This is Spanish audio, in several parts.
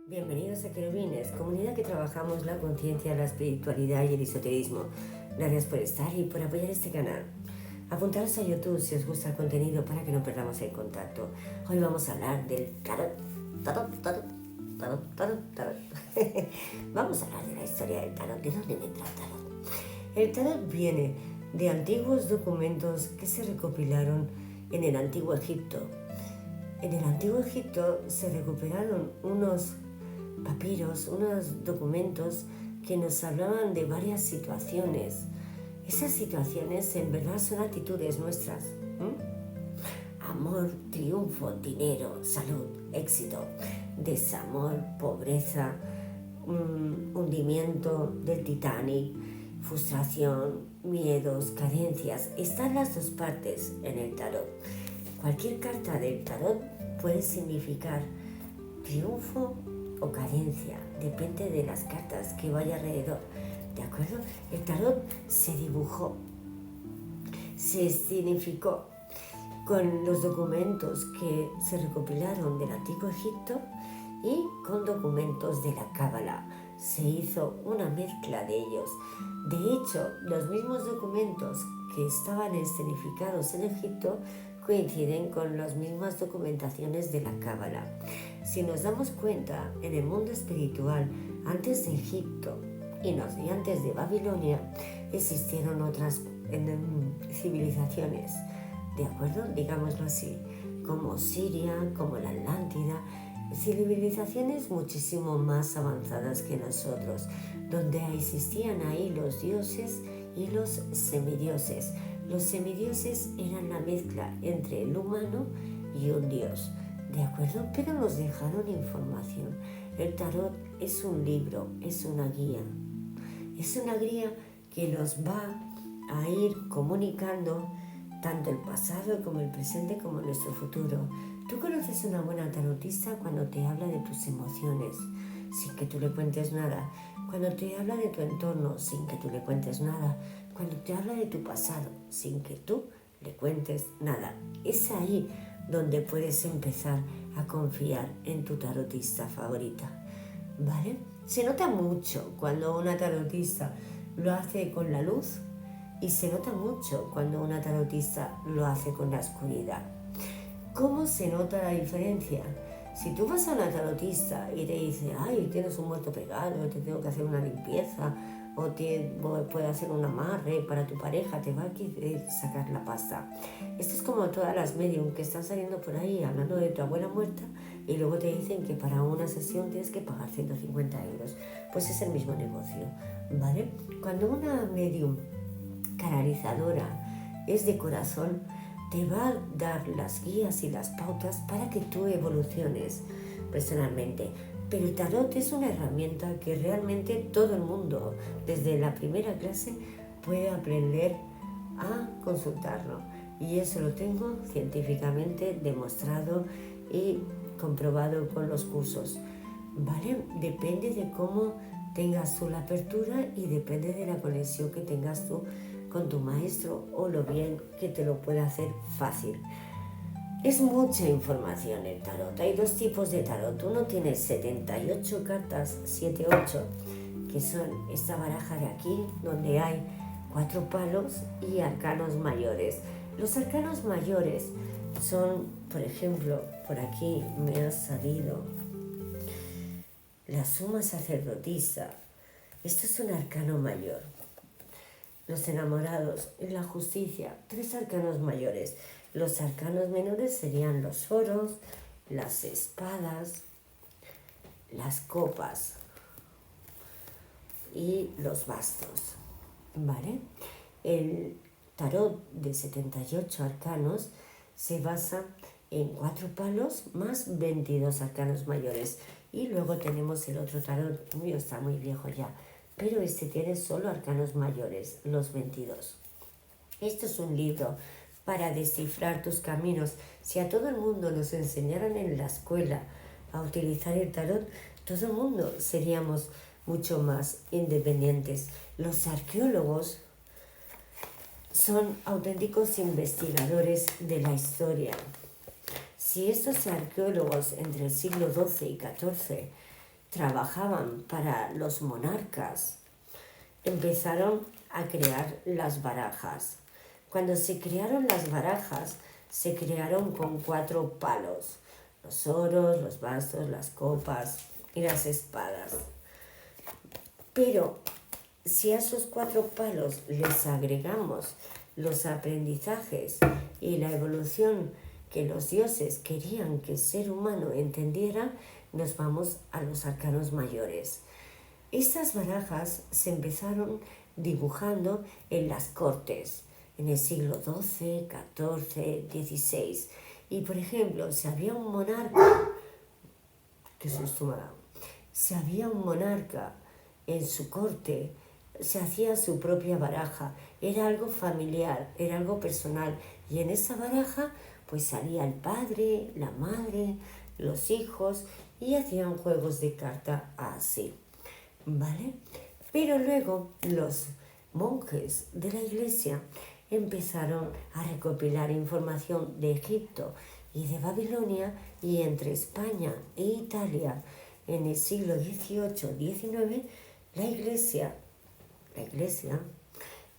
Bienvenidos a Querubines, comunidad que trabajamos la conciencia, la espiritualidad y el esoterismo. Gracias por estar y por apoyar este canal. Apuntaros a YouTube si os gusta el contenido para que no perdamos el contacto. Hoy vamos a hablar del tarot. Vamos a hablar de la historia del tarot. ¿De dónde vendrá el tarot? El tarot viene de antiguos documentos que se recopilaron en el Antiguo Egipto. En el Antiguo Egipto se recuperaron unos papiros, unos documentos que nos hablaban de varias situaciones. Esas situaciones en verdad son actitudes nuestras. Amor, triunfo, dinero, salud, éxito, desamor, pobreza, hundimiento del Titanic, frustración, miedos, carencias. Están las dos partes en el tarot. Cualquier carta del tarot puede significar triunfo o carencia, depende de las cartas que vaya alrededor, ¿de acuerdo? El tarot se dibujó, se escenificó con los documentos que se recopilaron del Antiguo Egipto y con documentos de la Cábala. Se hizo una mezcla de ellos. De hecho, los mismos documentos que estaban escenificados en Egipto coinciden con las mismas documentaciones de la Cábala. Si nos damos cuenta, en el mundo espiritual, antes de Egipto y antes de Babilonia, existieron otras civilizaciones, ¿de acuerdo? Digámoslo así, como Siria, como la Atlántida, civilizaciones muchísimo más avanzadas que nosotros, donde existían ahí los dioses y los semidioses. Los semidioses eran la mezcla entre el humano y un dios, ¿de acuerdo? Pero nos dejaron información. El tarot es un libro, es una guía. Es una guía que nos va a ir comunicando tanto el pasado como el presente como nuestro futuro. Tú conoces una buena tarotista cuando te habla de tus emociones, sin que tú le cuentes nada. Cuando te habla de tu entorno, sin que tú le cuentes nada. Cuando te habla de tu pasado, sin que tú le cuentes nada. Es ahí donde puedes empezar a confiar en tu tarotista favorita, ¿vale? Se nota mucho cuando una tarotista lo hace con la luz y se nota mucho cuando una tarotista lo hace con la oscuridad. ¿Cómo se nota la diferencia? Si tú vas a una tarotista y te dice, ay, tienes un muerto pegado, te tengo que hacer una limpieza, o puede hacer un amarre para tu pareja, te va a sacar la pasta. Esto es como todas las medium que están saliendo por ahí hablando de tu abuela muerta y luego te dicen que para una sesión tienes que pagar 150 euros. Pues es el mismo negocio, ¿vale? Cuando una medium canalizadora es de corazón, te va a dar las guías y las pautas para que tú evoluciones personalmente. Pero el tarot es una herramienta que realmente todo el mundo, desde la primera clase, puede aprender a consultarlo. Y eso lo tengo científicamente demostrado y comprobado con los cursos, ¿vale? Depende de cómo tengas tú la apertura y depende de la conexión que tengas tú con tu maestro o lo bien que te lo pueda hacer fácil. Es mucha información el tarot. Hay dos tipos de tarot. Uno tiene 78 cartas, 7-8, que son esta baraja de aquí, donde hay 4 palos y arcanos mayores. Los arcanos mayores son, por ejemplo, por aquí me ha salido la suma sacerdotisa. Esto es un arcano mayor. Los enamorados, la justicia, 3 arcanos mayores. Los arcanos menores serían los oros, las espadas, las copas y los bastos, ¿vale? El tarot de 78 arcanos se basa en 4 palos más 22 arcanos mayores. Y luego tenemos el otro tarot, mío está muy viejo ya, pero este tiene solo arcanos mayores, los 22. Esto es un libro para descifrar tus caminos. Si a todo el mundo nos enseñaran en la escuela a utilizar el tarot, todo el mundo seríamos mucho más independientes. Los arqueólogos son auténticos investigadores de la historia. Si estos arqueólogos entre el siglo XII y XIV trabajaban para los monarcas, empezaron a crear las barajas. Cuando se crearon las barajas, se crearon con 4 palos: los oros, los bastos, las copas y las espadas. Pero si a esos 4 palos les agregamos los aprendizajes y la evolución que los dioses querían que el ser humano entendiera, nos vamos a los arcanos mayores. Estas barajas se empezaron dibujando en las cortes, en el siglo XII, XIV, XVI. Y por ejemplo, si había un monarca, qué susto me ha dado, si había un monarca en su corte, se hacía su propia baraja, era algo familiar, era algo personal, y en esa baraja pues salía el padre, la madre, los hijos, y hacían juegos de carta así, ¿vale? Pero luego los monjes de la iglesia empezaron a recopilar información de Egipto y de Babilonia, y entre España e Italia en el siglo XVIII-XIX la iglesia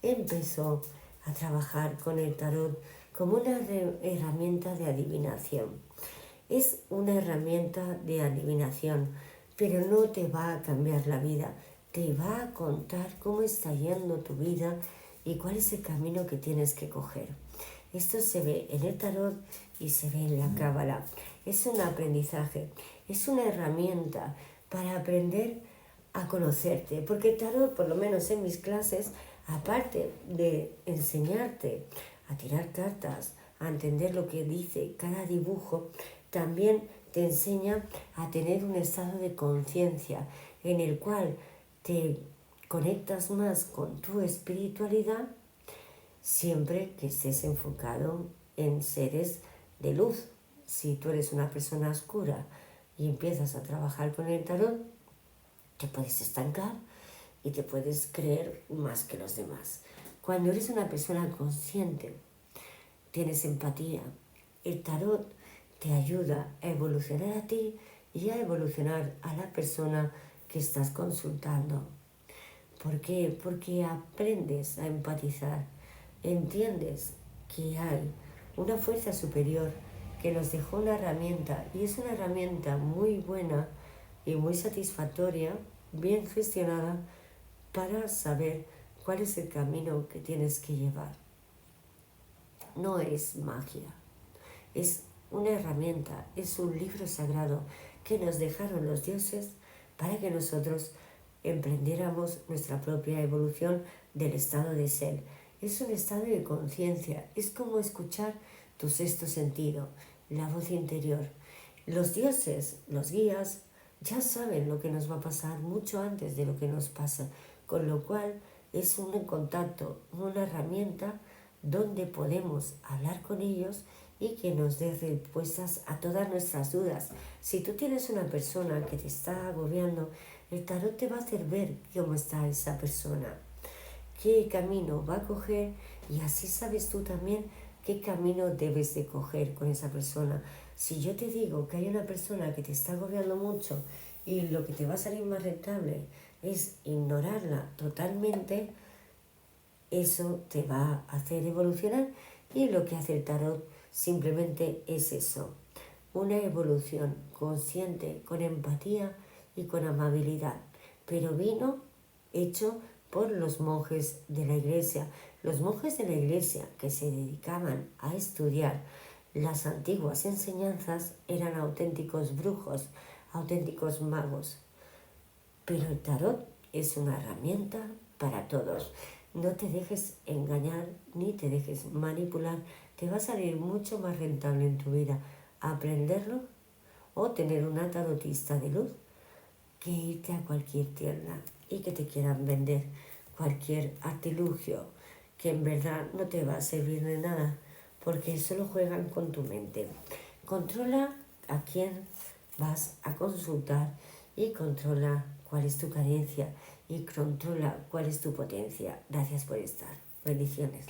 empezó a trabajar con el tarot como una herramienta de adivinación. Es una herramienta de adivinación, pero no te va a cambiar la vida. Te va a contar cómo está yendo tu vida y cuál es el camino que tienes que coger. Esto se ve en el tarot y se ve en la cábala. Es un aprendizaje, es una herramienta para aprender a conocerte, porque el tarot, por lo menos en mis clases, aparte de enseñarte a tirar cartas, a entender lo que dice cada dibujo, también te enseña a tener un estado de conciencia en el cual te conectas más con tu espiritualidad, siempre que estés enfocado en seres de luz. Si tú eres una persona oscura y empiezas a trabajar con el tarot, te puedes estancar y te puedes creer más que los demás. Cuando eres una persona consciente, tienes empatía, el tarot te ayuda a evolucionar a ti y a evolucionar a la persona que estás consultando. ¿Por qué? Porque aprendes a empatizar, entiendes que hay una fuerza superior que nos dejó una herramienta, y es una herramienta muy buena y muy satisfactoria, bien gestionada, para saber cuál es el camino que tienes que llevar. No es magia, es una herramienta, es un libro sagrado que nos dejaron los dioses para que nosotros emprendiéramos nuestra propia evolución del estado de ser. Es un estado de conciencia, es como escuchar tu sexto sentido, la voz interior. Los dioses, los guías, ya saben lo que nos va a pasar mucho antes de lo que nos pasa, con lo cual es un contacto, una herramienta donde podemos hablar con ellos y que nos dé respuestas a todas nuestras dudas. Si tú tienes una persona que te está agobiando, el tarot te va a hacer ver cómo está esa persona, qué camino va a coger, y así sabes tú también qué camino debes de coger con esa persona. Si yo te digo que hay una persona que te está agobiando mucho y lo que te va a salir más rentable es ignorarla totalmente, eso te va a hacer evolucionar, y lo que hace el tarot simplemente es eso, una evolución consciente, con empatía y con amabilidad, pero vino hecho por los monjes de la iglesia. Los monjes de la iglesia que se dedicaban a estudiar las antiguas enseñanzas eran auténticos brujos, auténticos magos. Pero el tarot es una herramienta para todos. No te dejes engañar ni te dejes manipular. Te va a salir mucho más rentable en tu vida aprenderlo o tener una tarotista de luz que irte a cualquier tienda y que te quieran vender cualquier artilugio que en verdad no te va a servir de nada, porque solo juegan con tu mente. Controla a quién vas a consultar y controla cuál es tu carencia y controla cuál es tu potencia. Gracias por estar. Bendiciones.